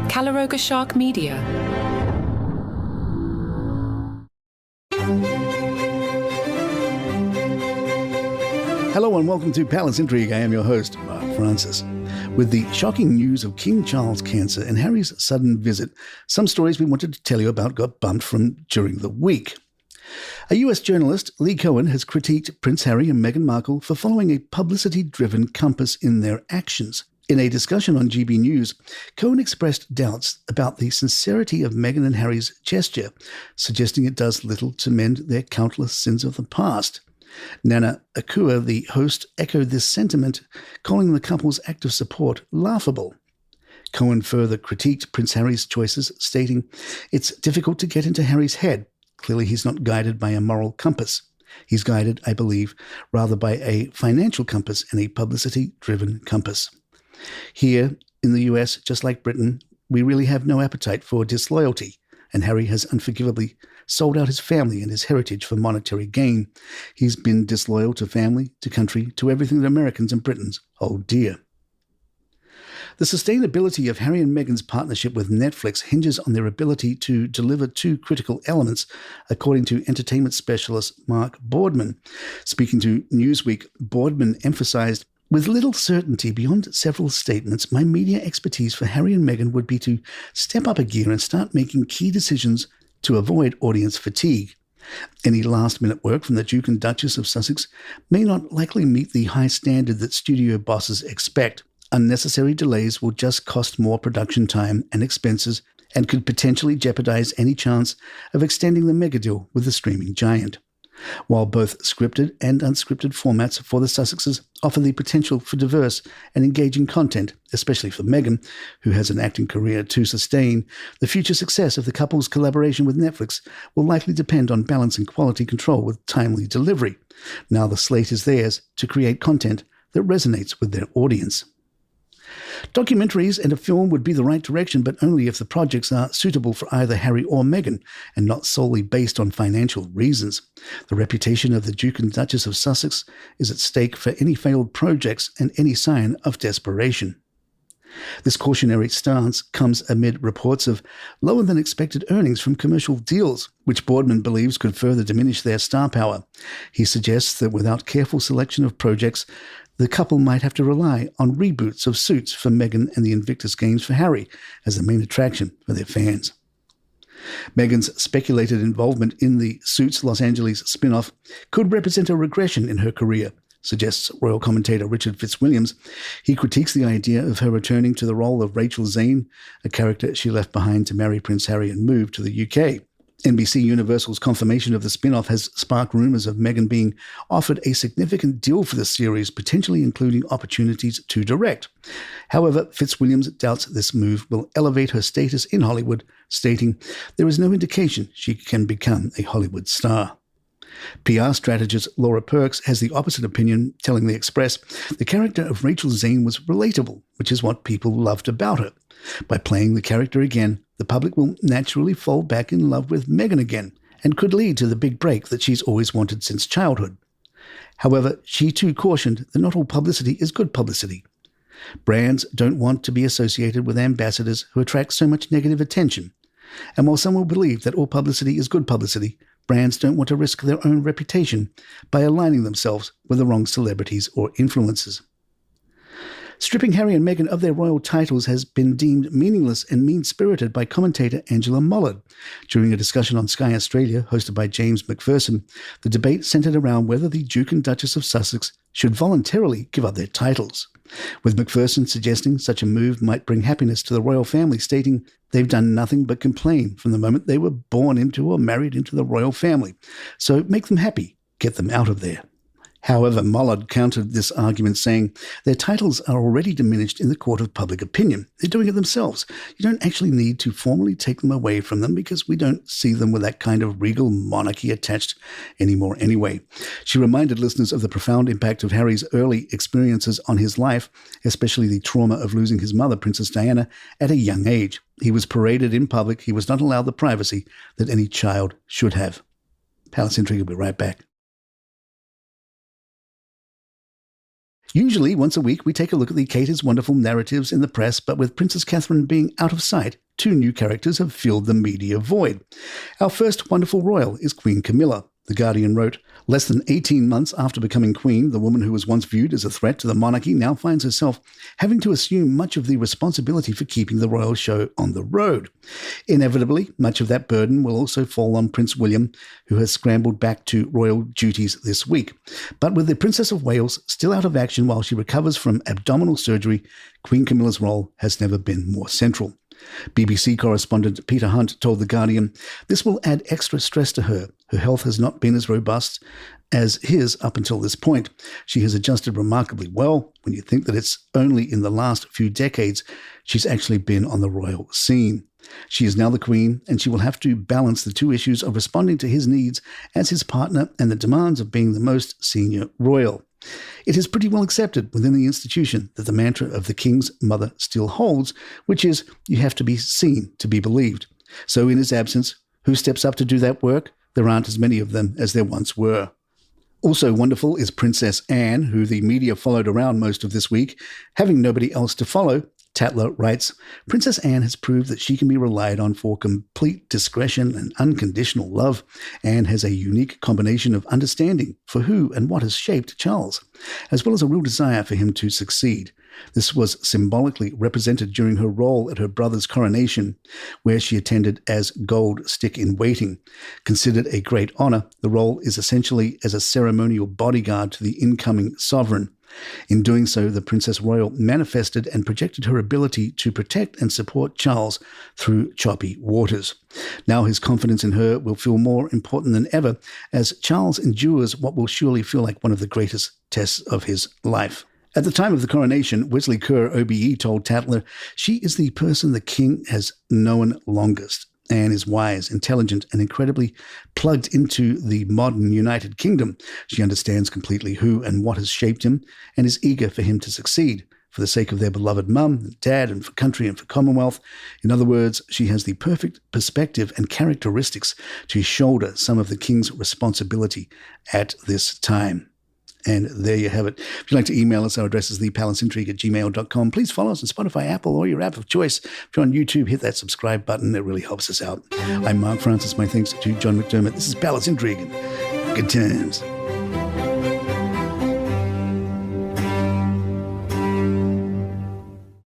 Calaroga Shark Media. Hello and welcome to Palace Intrigue. I am your host, Mark Francis. With the shocking news of King Charles' cancer and Harry's sudden visit, some stories we wanted to tell you about got bumped from during the week. A US journalist, Lee Cohen, has critiqued Prince Harry and Meghan Markle for following a publicity-driven compass in their actions. In a discussion on GB News, Cohen expressed doubts about the sincerity of Meghan and Harry's gesture, suggesting it does little to mend their countless sins of the past. Nana Akua, the host, echoed this sentiment, calling the couple's act of support laughable. Cohen further critiqued Prince Harry's choices, stating, "It's difficult to get into Harry's head. Clearly he's not guided by a moral compass. He's guided, I believe, rather by a financial compass and a publicity-driven compass." Here in the US, just like Britain, we really have no appetite for disloyalty, and Harry has unforgivably sold out his family and his heritage for monetary gain. He's been disloyal to family, to country, to everything that Americans and Britons hold dear. The sustainability of Harry and Meghan's partnership with Netflix hinges on their ability to deliver two critical elements, according to entertainment specialist Mark Boardman. Speaking to Newsweek, Boardman emphasized, "With little certainty beyond several statements, my media expertise for Harry and Meghan would be to step up a gear and start making key decisions to avoid audience fatigue. Any last-minute work from the Duke and Duchess of Sussex may not likely meet the high standard that studio bosses expect. Unnecessary delays will just cost more production time and expenses and could potentially jeopardize any chance of extending the megadeal with the streaming giant. While both scripted and unscripted formats for the Sussexes offer the potential for diverse and engaging content, especially for Meghan, who has an acting career to sustain, the future success of the couple's collaboration with Netflix will likely depend on balancing quality control with timely delivery. Now the slate is theirs to create content that resonates with their audience. Documentaries and a film would be the right direction, but only if the projects are suitable for either Harry or Meghan and not solely based on financial reasons. The reputation of the Duke and Duchess of Sussex is at stake for any failed projects and any sign of desperation. This cautionary stance comes amid reports of lower-than-expected earnings from commercial deals, which Boardman believes could further diminish their star power. He suggests that without careful selection of projects, the couple might have to rely on reboots of Suits for Meghan and the Invictus Games for Harry as the main attraction for their fans. Meghan's speculated involvement in the Suits Los Angeles spin-off could represent a regression in her career, suggests royal commentator Richard Fitzwilliams. He critiques the idea of her returning to the role of Rachel Zane, a character she left behind to marry Prince Harry and move to the UK. NBC Universal's confirmation of the spin-off has sparked rumours of Meghan being offered a significant deal for the series, potentially including opportunities to direct. However, Fitzwilliams doubts this move will elevate her status in Hollywood, stating, "There is no indication she can become a Hollywood star." PR strategist Laura Perks has the opposite opinion, telling The Express, "The character of Rachel Zane was relatable, which is what people loved about her. By playing the character again, the public will naturally fall back in love with Meghan again, and could lead to the big break that she's always wanted since childhood." However, she too cautioned that not all publicity is good publicity. Brands don't want to be associated with ambassadors who attract so much negative attention. And while some will believe that all publicity is good publicity, brands don't want to risk their own reputation by aligning themselves with the wrong celebrities or influencers. Stripping Harry and Meghan of their royal titles has been deemed meaningless and mean-spirited by commentator Angela Mollard. During a discussion on Sky Australia, hosted by James McPherson, the debate centred around whether the Duke and Duchess of Sussex should voluntarily give up their titles, with McPherson suggesting such a move might bring happiness to the royal family, stating they've done nothing but complain from the moment they were born into or married into the royal family. So make them happy, get them out of there. However, Mollard countered this argument, saying their titles are already diminished in the court of public opinion. They're doing it themselves. You don't actually need to formally take them away from them because we don't see them with that kind of regal monarchy attached anymore anyway. She reminded listeners of the profound impact of Harry's early experiences on his life, especially the trauma of losing his mother, Princess Diana, at a young age. He was paraded in public. He was not allowed the privacy that any child should have. Palace Intrigue will be right back. Usually, once a week, we take a look at the Kate is Wonderful narratives in the press, but with Princess Catherine being out of sight, 2 new characters have filled the media void. Our first wonderful royal is Queen Camilla. The Guardian wrote, less than 18 months after becoming queen, the woman who was once viewed as a threat to the monarchy now finds herself having to assume much of the responsibility for keeping the royal show on the road. Inevitably, much of that burden will also fall on Prince William, who has scrambled back to royal duties this week. But with the Princess of Wales still out of action while she recovers from abdominal surgery, Queen Camilla's role has never been more central. BBC correspondent Peter Hunt told The Guardian, this will add extra stress to her. Her health has not been as robust as his up until this point. She has adjusted remarkably well when you think that it's only in the last few decades she's actually been on the royal scene. She is now the Queen, and she will have to balance the 2 issues of responding to his needs as his partner and the demands of being the most senior royal. It is pretty well accepted within the institution that the mantra of the King's mother still holds, which is you have to be seen to be believed. So in his absence, who steps up to do that work? There aren't as many of them as there once were. Also wonderful is Princess Anne, who the media followed around most of this week. Having nobody else to follow, Tatler writes, Princess Anne has proved that she can be relied on for complete discretion and unconditional love. Anne has a unique combination of understanding for who and what has shaped Charles, as well as a real desire for him to succeed. This was symbolically represented during her role at her brother's coronation, where she attended as gold stick-in-waiting. Considered a great honor, the role is essentially as a ceremonial bodyguard to the incoming sovereign. In doing so, the Princess Royal manifested and projected her ability to protect and support Charles through choppy waters. Now his confidence in her will feel more important than ever as Charles endures what will surely feel like one of the greatest tests of his life. At the time of the coronation, Wesley Kerr, OBE, told Tatler, she is the person the king has known longest. Anne is wise, intelligent, and incredibly plugged into the modern United Kingdom. She understands completely who and what has shaped him and is eager for him to succeed for the sake of their beloved mum and dad and for country and for Commonwealth. In other words, she has the perfect perspective and characteristics to shoulder some of the king's responsibility at this time. And there you have it. If you'd like to email us, our address is thepalaceintrigue@gmail.com. Please follow us on Spotify, Apple, or your app of choice. If you're on YouTube, hit that subscribe button. It really helps us out. I'm Mark Francis. My thanks to John McDermott. This is Palace Intrigue. Good times.